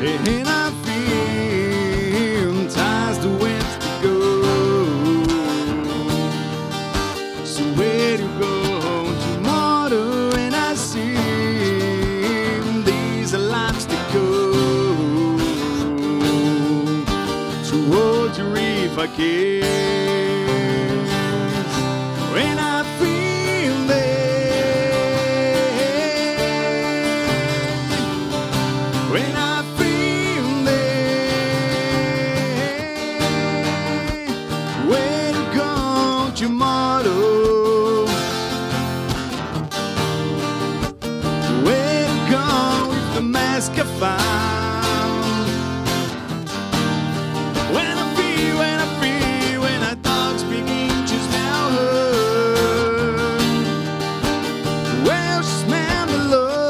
And I feel time's the winds to go. So where to go tomorrow? And I see these lives to go. To hold your if I can. When I feel there, when I feel there, where to go tomorrow? Where to go with the mask I found? When I feel, when the dogs begin to smell her. Well, she smell the love.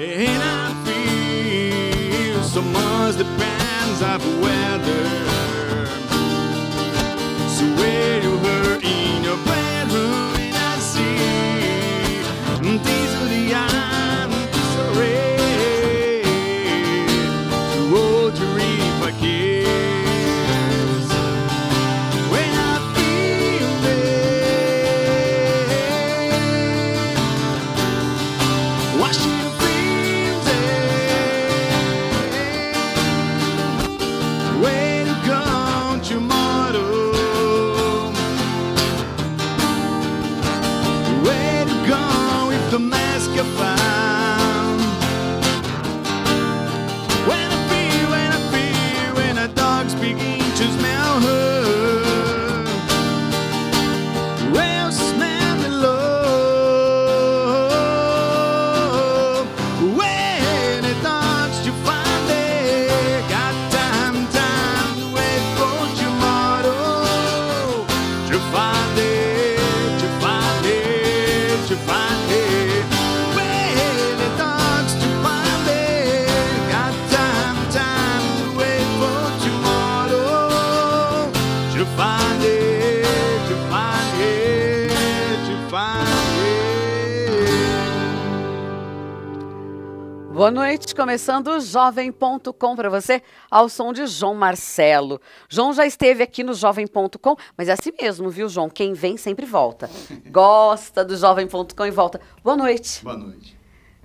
And I feel so much depends on the weather. So where you were in your bedroom, and I see these are the disarray. To hold your if I kiss. When I feel there, washing the fields there. Where to go tomorrow? Where to go with the mask I found? When I feel, when the dogs begin to smell her. Well, smell the love. When the dogs to find it. Got time to wait for tomorrow. To find it, to find it, to find it. When the dogs to find it. Got time to wait for tomorrow. To find it, to find it, to find it. Boa noite, começando o Jovem.com para você, ao som de João Marcelo. João já esteve aqui no Jovem.com, mas é assim mesmo, viu, João? Quem vem sempre volta. Gosta do Jovem.com e volta. Boa noite. Boa noite.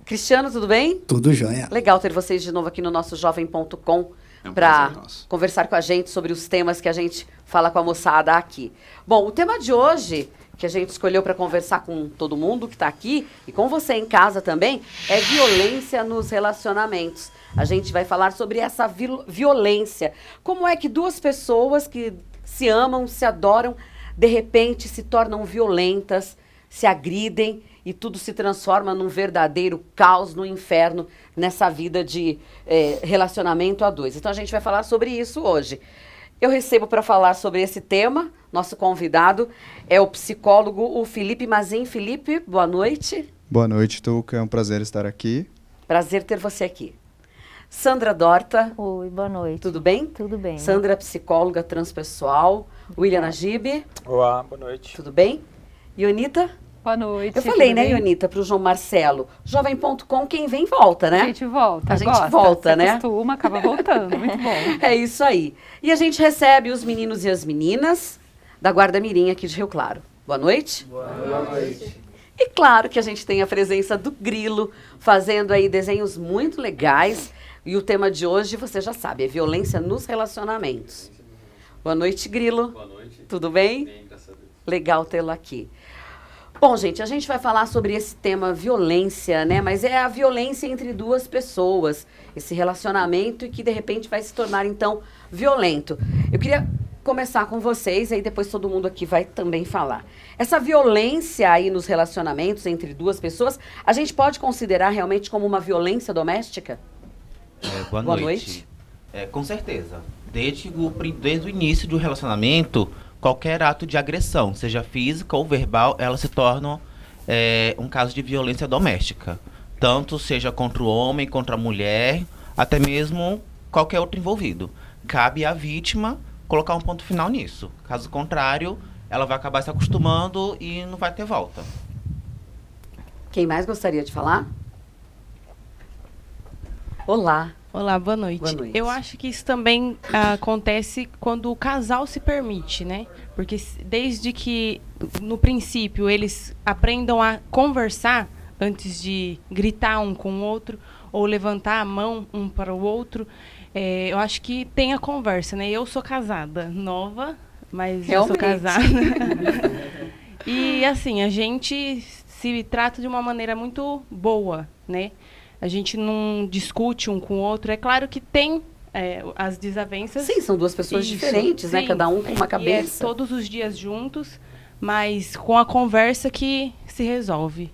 Cristiano, tudo bem? Tudo jóia. Legal ter vocês de novo aqui no nosso Jovem.com É um para prazer nosso. conversar com a gente sobre os temas que a gente fala com a moçada aqui. Bom, o tema de hoje, que a gente escolheu para conversar com todo mundo que está aqui e com você em casa também, é violência nos relacionamentos. A gente vai falar sobre essa violência. Como é que duas pessoas que se amam, se adoram, de repente se tornam violentas, se agridem e tudo se transforma num verdadeiro caos, no inferno, nessa vida de relacionamento a dois. Então a gente vai falar sobre isso hoje. Eu recebo para falar sobre esse tema, nosso convidado é o psicólogo, o Felipe Mazin. Felipe, boa noite. Boa noite, Tuca. É um prazer estar aqui. Prazer ter você aqui. Sandra Dorta. Oi, boa noite. Tudo bem? Tudo bem. Sandra, psicóloga transpessoal. William Najib. Olá, boa noite. Tudo bem? Ionita? Boa noite. Eu falei, tudo né, bem? Ionita, para o João Marcelo. Jovem.com, quem vem volta, né? A gente volta. A gente gosta, volta, se né? acostuma, acaba voltando. Muito bom. É isso aí. E a gente recebe os meninos e as meninas da Guarda Mirim aqui de Rio Claro. Boa noite. Boa noite. E claro que a gente tem a presença do Grilo, fazendo aí desenhos muito legais. E o tema de hoje, você já sabe, é violência nos relacionamentos. Boa noite, Grilo. Boa noite. Tudo bem? Bem, graças a Deus. Legal tê-lo aqui. Bom, gente, a gente vai falar sobre esse tema violência, né? Mas é a violência entre duas pessoas, esse relacionamento e que de repente vai se tornar, então, violento. Eu queria começar com vocês, aí depois todo mundo aqui vai também falar. Essa violência aí nos relacionamentos entre duas pessoas, a gente pode considerar realmente como uma violência doméstica? Boa Boa noite. Com certeza. Desde o início do relacionamento, qualquer ato de agressão, seja física ou verbal, ela se torna um caso de violência doméstica. Tanto seja contra o homem, contra a mulher, até mesmo qualquer outro envolvido. Cabe à vítima colocar um ponto final nisso. Caso contrário, ela vai acabar se acostumando e não vai ter volta. Quem mais gostaria de falar? Olá. Olá, boa noite. Boa noite. Eu acho que isso também acontece quando o casal se permite, né? Porque desde que, no princípio, eles aprendam a conversar antes de gritar um com o outro ou levantar a mão um para o outro, eu acho que tem a conversa, né? Eu sou casada, nova, mas eu sou casada. E, assim, a gente se trata de uma maneira muito boa, né? A gente não discute um com o outro. É claro que tem as desavenças. Sim, são duas pessoas diferentes, sim. né? Cada um com uma cabeça. E todos os dias juntos, mas com a conversa que se resolve.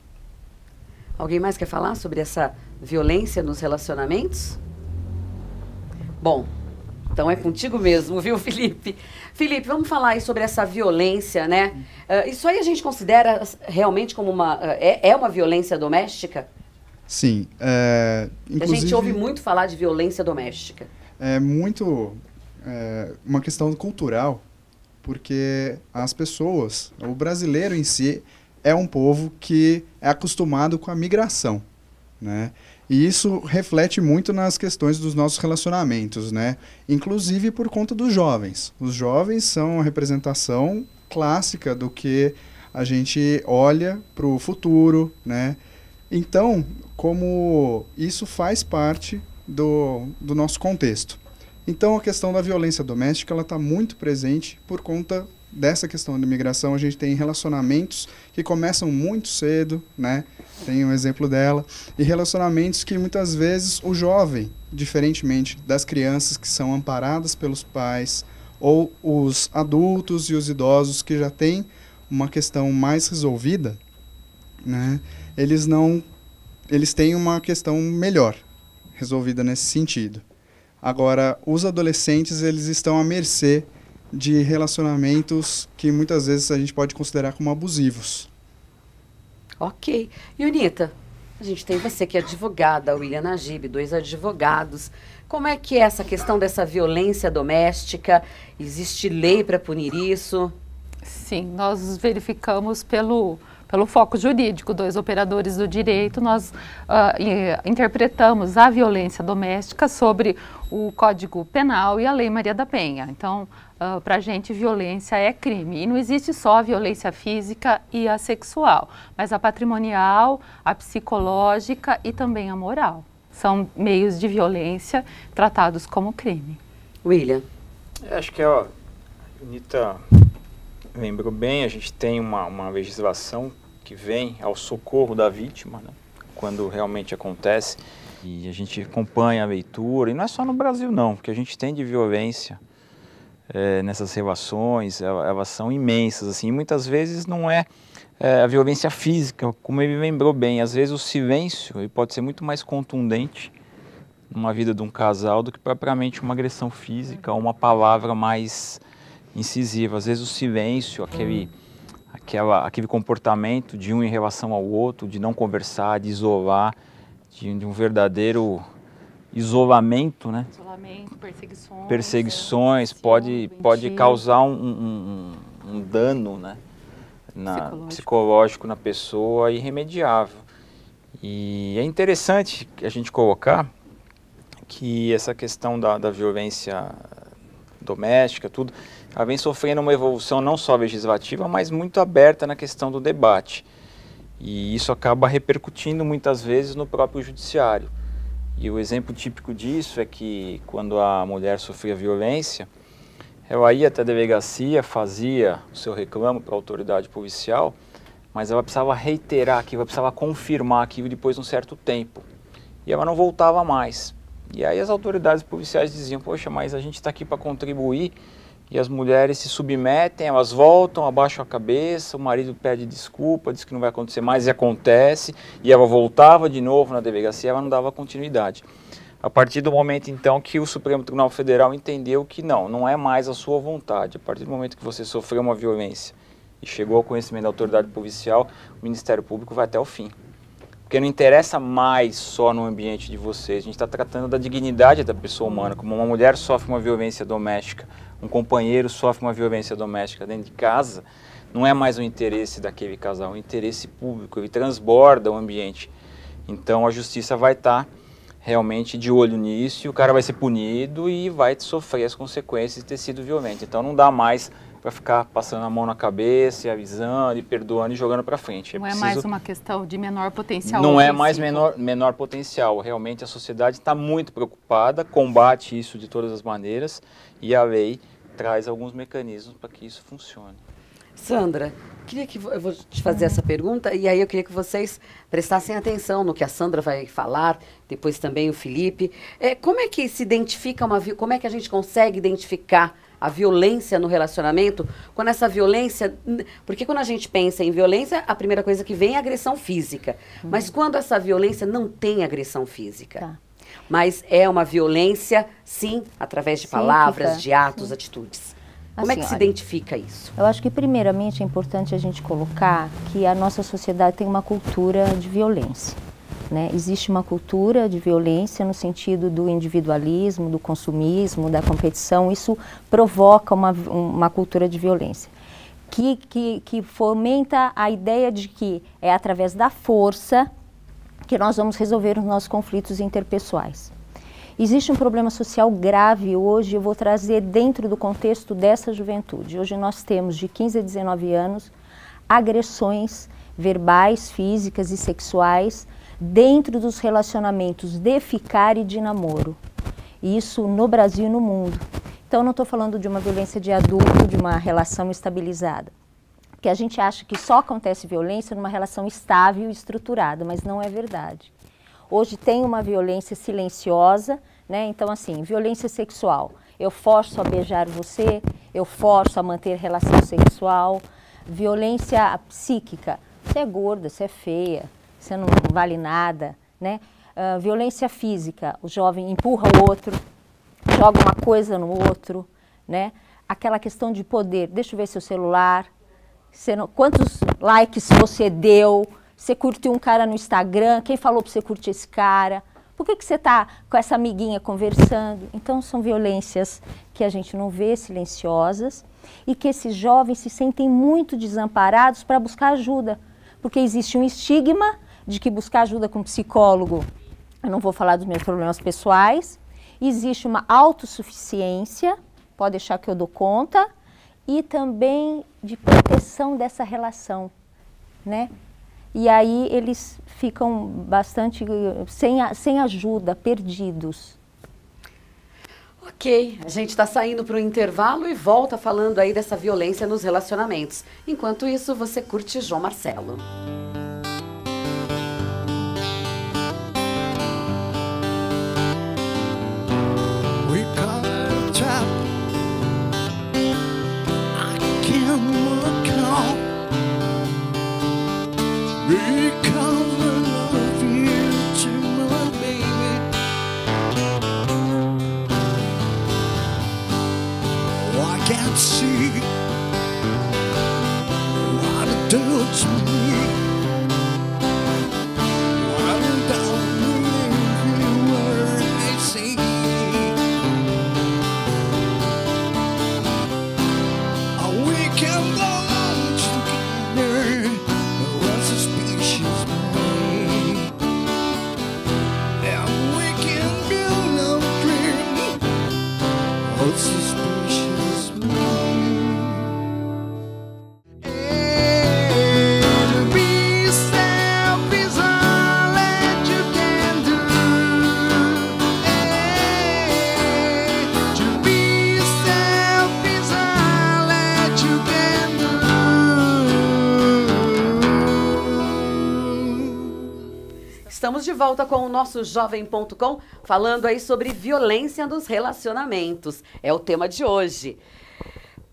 Alguém mais quer falar sobre essa violência nos relacionamentos? Bom, então é contigo mesmo, viu, Felipe? Felipe, vamos falar aí sobre essa violência, né? Isso aí a gente considera realmente como uma violência doméstica? Sim. Inclusive, a gente ouve muito falar de violência doméstica. É muito uma questão cultural, porque as pessoas, o brasileiro em si, é um povo que é acostumado com a migração, né? E isso reflete muito nas questões dos nossos relacionamentos, né? Inclusive por conta dos jovens. Os jovens são a representação clássica do que a gente olha para o futuro, né? Então, como isso faz parte do nosso contexto. Então, a questão da violência doméstica ela está muito presente por conta dessa questão da imigração. A gente tem relacionamentos que começam muito cedo, né? Tem um exemplo dela. E relacionamentos que muitas vezes o jovem, diferentemente das crianças que são amparadas pelos pais, ou os adultos e os idosos que já têm uma questão mais resolvida, né? Eles têm uma questão melhor resolvida nesse sentido. Agora, os adolescentes, eles estão à mercê de relacionamentos que muitas vezes a gente pode considerar como abusivos. Ok. E, Unita, a gente tem você que é advogada, William Najib, 2 advogados. Como é que é essa questão dessa violência doméstica? Existe lei para punir isso? Sim, nós verificamos pelo foco jurídico, 2 operadores do direito, nós interpretamos a violência doméstica sobre o Código Penal e a Lei Maria da Penha. Então, para a gente, violência é crime. E não existe só a violência física e a sexual, mas a patrimonial, a psicológica e também a moral. São meios de violência tratados como crime. William. Acho que a Unita lembrou bem, a gente tem uma legislação que vem ao socorro da vítima, né, quando realmente acontece, e a gente acompanha a leitura, e não é só no Brasil não, porque a gente tem de violência nessas relações, elas são imensas, assim, e muitas vezes não é a violência física, como ele lembrou bem, às vezes o silêncio ele pode ser muito mais contundente numa vida de um casal do que propriamente uma agressão física ou uma palavra mais incisiva. Às vezes o silêncio, aquele comportamento de um em relação ao outro, de não conversar, de isolar, de um verdadeiro isolamento, né? Isolamento, perseguições pode causar um dano, né? Psicológico na pessoa irremediável. E é interessante a gente colocar que essa questão da violência doméstica, tudo, ela vem sofrendo uma evolução não só legislativa, mas muito aberta na questão do debate. E isso acaba repercutindo muitas vezes no próprio judiciário. E o exemplo típico disso é que quando a mulher sofria violência, ela ia até a delegacia, fazia o seu reclamo para a autoridade policial, mas ela precisava reiterar aquilo, ela precisava confirmar aquilo depois de um certo tempo. E ela não voltava mais. E aí as autoridades policiais diziam, poxa, mas a gente está aqui para contribuir e as mulheres se submetem, elas voltam, abaixam a cabeça, o marido pede desculpa, diz que não vai acontecer mais e acontece, e ela voltava de novo na delegacia, ela não dava continuidade. A partir do momento, então, que o Supremo Tribunal Federal entendeu que não é mais a sua vontade. A partir do momento que você sofreu uma violência e chegou ao conhecimento da autoridade policial, o Ministério Público vai até o fim. Porque não interessa mais só no ambiente de vocês, a gente está tratando da dignidade da pessoa humana. Como uma mulher sofre uma violência doméstica, um companheiro sofre uma violência doméstica dentro de casa, não é mais o interesse daquele casal, é o interesse público, ele transborda o ambiente. Então a justiça vai estar realmente de olho nisso e o cara vai ser punido e vai sofrer as consequências de ter sido violento. Então não dá mais para ficar passando a mão na cabeça, e avisando, e perdoando e jogando para frente. Não é mais uma questão de menor potencial. Não é mais menor potencial. Realmente a sociedade está muito preocupada, combate isso de todas as maneiras e a lei traz alguns mecanismos para que isso funcione. Sandra, eu vou te fazer essa pergunta e aí eu queria que vocês prestassem atenção no que a Sandra vai falar, depois também o Felipe. Como é que se identifica como é que a gente consegue identificar a violência no relacionamento, quando essa violência... Porque quando a gente pensa em violência, a primeira coisa que vem é a agressão física. Mas quando essa violência não tem agressão física, Tá. mas é uma violência, sim, através de palavras, de atos, atitudes. Como é que se olha, identifica isso? Eu acho que, primeiramente, é importante a gente colocar que a nossa sociedade tem uma cultura de violência. Né? Existe uma cultura de violência no sentido do individualismo, do consumismo, da competição. Isso provoca uma cultura de violência que fomenta a ideia de que é através da força que nós vamos resolver os nossos conflitos interpessoais. Existe um problema social grave hoje, eu vou trazer dentro do contexto dessa juventude. Hoje nós temos de 15 a 19 anos agressões verbais, físicas e sexuais dentro dos relacionamentos de ficar e de namoro. Isso no Brasil e no mundo. Então não estou falando de uma violência de adulto, de uma relação estabilizada. Porque a gente acha que só acontece violência numa relação estável e estruturada, mas não é verdade. Hoje tem uma violência silenciosa, né? Então assim, violência sexual. Eu forço a beijar você, eu forço a manter relação sexual. Violência psíquica. Você é gorda, você é feia, você não vale nada, né? Violência física, o jovem empurra o outro, joga uma coisa no outro, né? Aquela questão de poder, deixa eu ver seu celular, quantos likes você deu, você curtiu um cara no Instagram, quem falou para você curtir esse cara? Por que você está com essa amiguinha conversando? Então são violências que a gente não vê, silenciosas, e que esses jovens se sentem muito desamparados para buscar ajuda, porque existe um estigma de que buscar ajuda com psicólogo, eu não vou falar dos meus problemas pessoais, existe uma autossuficiência, pode deixar que eu dou conta, e também de proteção dessa relação, né? E aí eles ficam bastante sem ajuda, perdidos. Ok, a gente está saindo para o intervalo e volta falando aí dessa violência nos relacionamentos. Enquanto isso, você curte João Marcelo. We call it a trap. I can't look out because I love you too much, baby. Oh, I can't see what it does to me. What it does to me everywhere I see. We can go on together, we're suspicious me. And we can build a dream of suspicious me. And be self is all that you can do. To be self is all that you can do. Estamos de volta com o nosso Jovem.com, falando aí sobre violência nos relacionamentos. É o tema de hoje.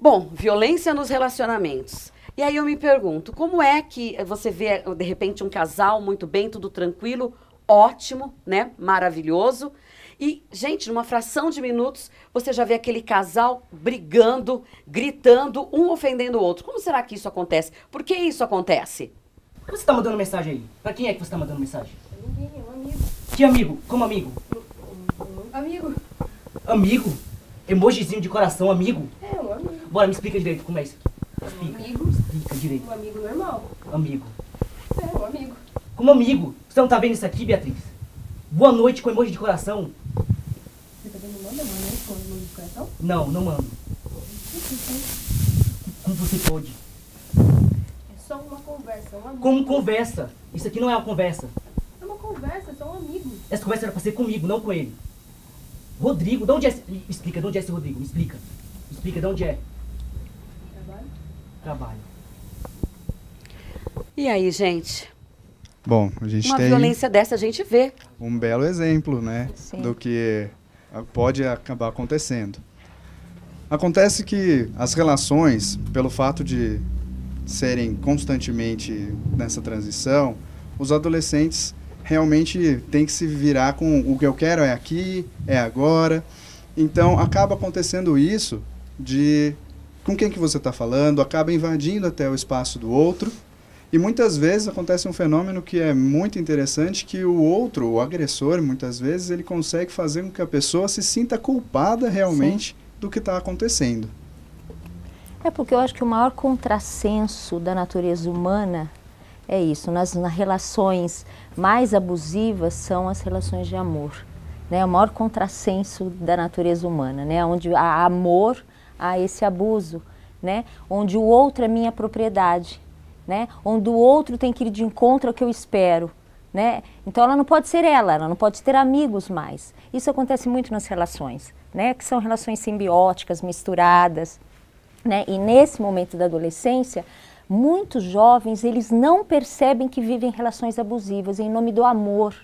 Bom, violência nos relacionamentos. E aí eu me pergunto, como é que você vê, de repente, um casal muito bem, tudo tranquilo, ótimo, né? Maravilhoso. E, gente, numa fração de minutos, você já vê aquele casal brigando, gritando, um ofendendo o outro. Como será que isso acontece? Por que isso acontece? Por que você tá mandando mensagem aí? Pra quem é que você tá mandando mensagem? Ninguém, é um amigo. Que amigo? Como amigo? Amigo? Amigo? Emojizinho de coração, amigo? É, um amigo. Bora, me explica direito como é isso aqui. Explica. Amigo? Explica direito. Um amigo normal. Amigo. É, um amigo. Como amigo? Você não tá vendo isso aqui, Beatriz? Boa noite com emoji de coração. Você tá vendo manda uma noite com emoji de coração? Não, não mando. Como você pode? É só uma conversa, um amigo. Como conversa? Isso aqui não é uma conversa. É uma conversa, é só um amigo. Essa conversa era pra ser comigo, não com ele. Rodrigo, de onde é esse... Explica, de onde é esse Rodrigo? Me explica. Me explica, de onde é? Trabalho? Trabalho. E aí, gente? Bom, a gente Uma tem violência dessa a gente vê. um belo exemplo, né, Sim. do que pode acabar acontecendo. Acontece que as relações, pelo fato de serem constantemente nessa transição, os adolescentes realmente têm que se virar com o que eu quero é aqui, é agora. Então, acaba acontecendo isso de com quem que você está falando, acaba invadindo até o espaço do outro. E muitas vezes acontece um fenômeno que é muito interessante, que o outro, o agressor, muitas vezes, ele consegue fazer com que a pessoa se sinta culpada realmente do que está acontecendo. É porque eu acho que o maior contrassenso da natureza humana é isso. Nas relações mais abusivas são as relações de amor. Né? O maior contrassenso da natureza humana, né? Onde há amor, há esse abuso, né? Onde o outro é minha propriedade, né? Onde o outro tem que ir de encontro ao que eu espero. Né? Então ela não pode ser ela não pode ter amigos mais. Isso acontece muito nas relações, né? Que são relações simbióticas, misturadas. Né? E nesse momento da adolescência, muitos jovens, eles não percebem que vivem relações abusivas em nome do amor.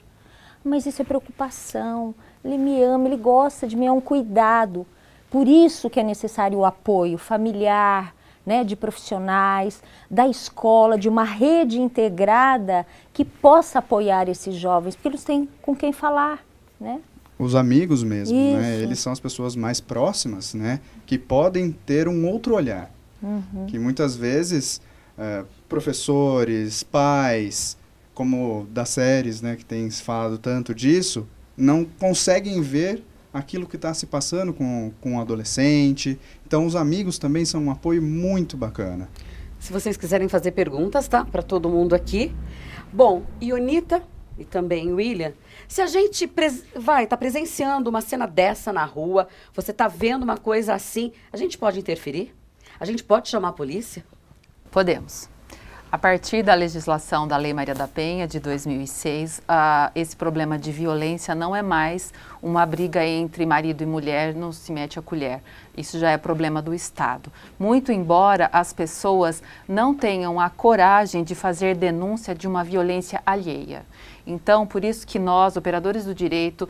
Mas isso é preocupação, ele me ama, ele gosta de mim, é um cuidado. Por isso que é necessário o apoio familiar, né, de profissionais, da escola, de uma rede integrada que possa apoiar esses jovens, porque eles têm com quem falar, né? Os amigos mesmo, né? Isso. Eles são as pessoas mais próximas, né? Que podem ter um outro olhar. Que muitas vezes professores, pais, como das séries, né, que tem se falado tanto disso, não conseguem ver aquilo que está se passando com o adolescente. Então, os amigos também são um apoio muito bacana. Se vocês quiserem fazer perguntas, tá? Para todo mundo aqui. Bom, Ionita e também William, se a gente tá presenciando uma cena dessa na rua, você tá vendo uma coisa assim, a gente pode interferir? A gente pode chamar a polícia? Podemos. A partir da legislação da Lei Maria da Penha, de 2006, esse problema de violência não é mais uma briga entre marido e mulher, não se mete a colher. Isso já é problema do Estado. Muito embora as pessoas não tenham a coragem de fazer denúncia de uma violência alheia. Então, por isso que nós, operadores do direito,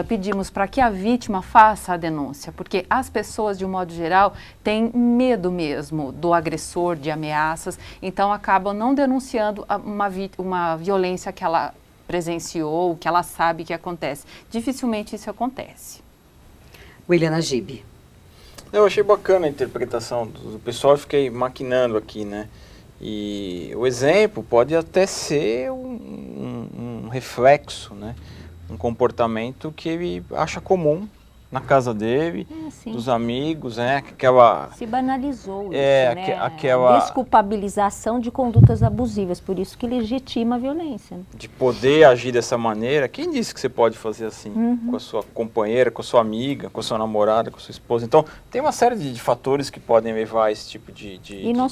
pedimos para que a vítima faça a denúncia, porque as pessoas, de um modo geral, têm medo mesmo do agressor, de ameaças, então acabam não denunciando uma violência que ela presenciou, que ela sabe que acontece. Dificilmente isso acontece. William Najib. Eu achei bacana a interpretação do pessoal, fiquei maquinando aqui, né? E o exemplo pode até ser um reflexo, né? Um comportamento que ele acha comum na casa dele, dos amigos, né? Aquela... Se banalizou isso, né? Aquela desculpabilização de condutas abusivas, por isso que legitima a violência. Né? De poder agir dessa maneira. Quem disse que você pode fazer assim com a sua companheira, com a sua amiga, com a sua namorada, com a sua esposa? Então, tem uma série de fatores que podem levar a esse tipo de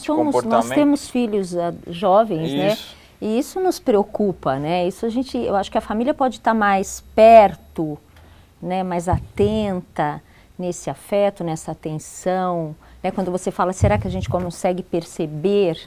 comportamento. Nós temos filhos jovens, isso. Né? E isso nos preocupa, né? Isso eu acho que a família pode estar mais perto, né, mais atenta nesse afeto, nessa atenção, né, quando você fala, será que a gente consegue perceber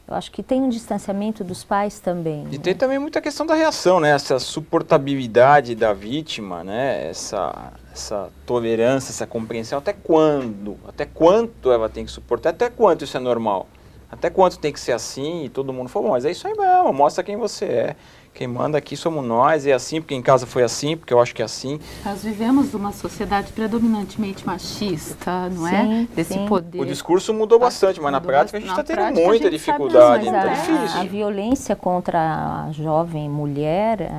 Eu acho que tem um distanciamento dos pais também. E tem também muita questão da reação, né? Essa suportabilidade da vítima, né? Essa tolerância, essa compreensão. Até quando? Até quanto ela tem que suportar? Até quanto isso é normal? Até quanto tem que ser assim? E todo mundo falou, mas é isso aí mesmo, mostra quem você é. Quem manda aqui somos nós, é assim, porque em casa foi assim, porque eu acho que é assim. Nós vivemos numa sociedade predominantemente machista, não Sim, é? Desse sim. poder. O discurso mudou bastante, mas na prática a gente está tendo muita dificuldade. Mas Então é a difícil. violência contra a jovem mulher,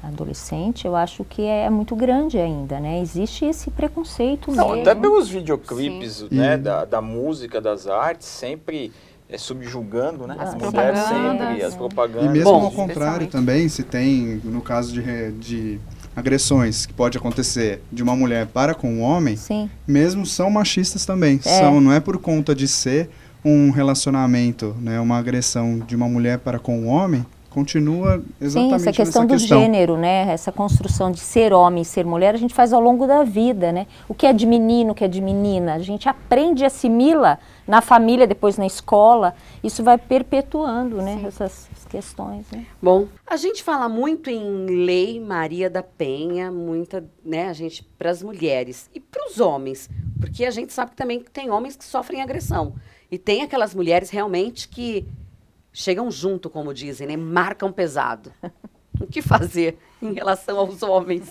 a adolescente, eu acho que é muito grande ainda, né? Existe esse preconceito Não, mesmo. até pelos videoclipes, né, da música, das artes, sempre subjugando, né? As mulheres sempre, as propagandas. E mesmo ao contrário também, se tem, no caso de agressões que pode acontecer de uma mulher para com um homem, Sim. mesmo são machistas também. Não é por conta de ser um relacionamento, né, uma agressão de uma mulher para com um homem, continua exatamente essa questão do gênero, né? Essa construção de ser homem e ser mulher, a gente faz ao longo da vida, né? O que é de menino, o que é de menina, a gente aprende e assimila na família, depois na escola, isso vai perpetuando, né? Essas questões, né? Bom, a gente fala muito em Lei Maria da Penha, muita, né, a gente, para as mulheres e para os homens, porque a gente sabe que também tem homens que sofrem agressão. E tem aquelas mulheres realmente que chegam junto, como dizem, né? Marcam pesado. O que fazer em relação aos homens?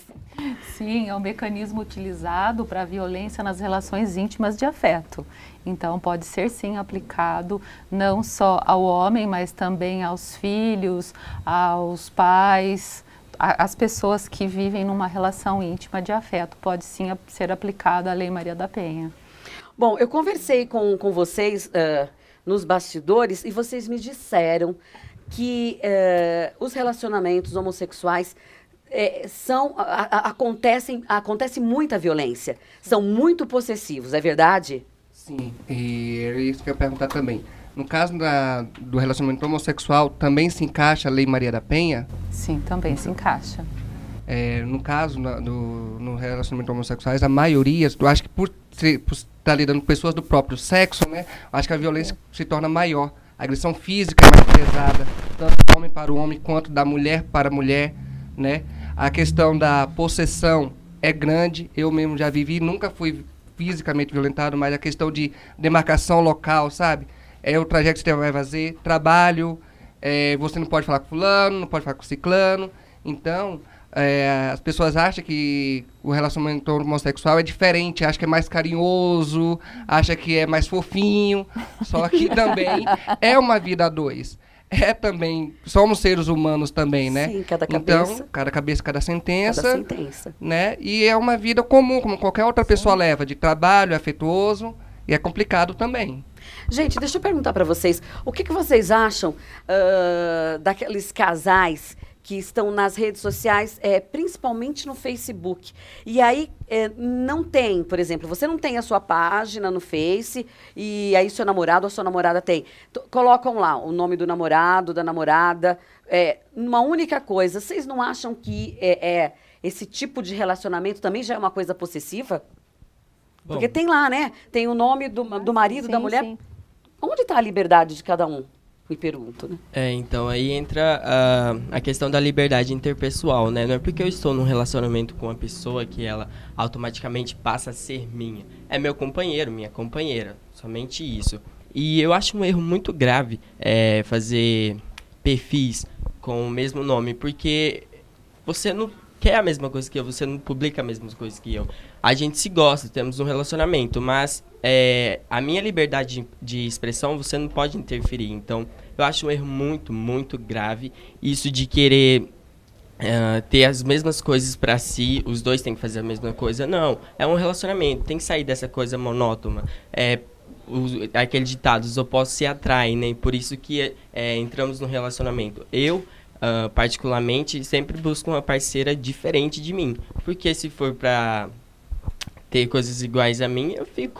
Sim, é um mecanismo utilizado para a violência nas relações íntimas de afeto. Então, pode ser, sim, aplicado não só ao homem, mas também aos filhos, aos pais, às pessoas que vivem numa relação íntima de afeto. Pode, sim, ser aplicada a Lei Maria da Penha. Bom, eu conversei com vocês nos bastidores e vocês me disseram que os relacionamentos homossexuais acontece muita violência, são muito possessivos, é verdade? Sim, e era isso que eu ia perguntar também. No caso do relacionamento homossexual, também se encaixa a Lei Maria da Penha? Sim, também se encaixa. No caso, no relacionamento homossexuais, a maioria, eu acho que por estar lidando com pessoas do próprio sexo, né, acho que a violência se torna maior. A agressão física é mais pesada, tanto do homem para o homem quanto da mulher para a mulher, né? A questão da possessão é grande, eu mesmo já vivi, nunca fui fisicamente violentado, mas a questão de demarcação local, sabe? É o trajeto que você vai fazer, trabalho, você não pode falar com fulano, não pode falar com ciclano, então as pessoas acham que o relacionamento homossexual é diferente, acham que é mais carinhoso, acham que é mais fofinho, só que também é uma vida a dois. Também, somos seres humanos também, né? Sim, cada cabeça. Então, cada cabeça, cada sentença. Cada sentença. Né? E é uma vida comum, como qualquer outra pessoa leva, de trabalho, afetuoso, e é complicado também. Gente, deixa eu perguntar para vocês, o que vocês acham daqueles casais que estão nas redes sociais, principalmente no Facebook. E aí não tem, por exemplo, você não tem a sua página no Face, e aí seu namorado ou sua namorada tem. Colocam lá o nome do namorado, da namorada, uma única coisa. Vocês não acham que esse tipo de relacionamento também já é uma coisa possessiva? Bom, porque tem lá, né? Tem o nome do marido, sim, da mulher. Sim. Onde está a liberdade de cada um? Me pergunto, né? Então aí entra a questão da liberdade interpessoal, né? Não é porque eu estou num relacionamento com uma pessoa que ela automaticamente passa a ser minha. É meu companheiro, minha companheira, somente isso. E eu acho um erro muito grave fazer perfis com o mesmo nome, porque você não quer a mesma coisa que eu, você não publica a mesma coisa que eu. A gente se gosta, temos um relacionamento, mas a minha liberdade de expressão você não pode interferir. Então, eu acho um erro muito, muito grave isso de querer ter as mesmas coisas para si, os dois têm que fazer a mesma coisa. Não, é um relacionamento, tem que sair dessa coisa monótona. Aquele ditado, os opostos se atraem, né? Por isso que entramos no relacionamento. Eu, particularmente, sempre busco uma parceira diferente de mim. Porque se for para ter coisas iguais a mim, eu fico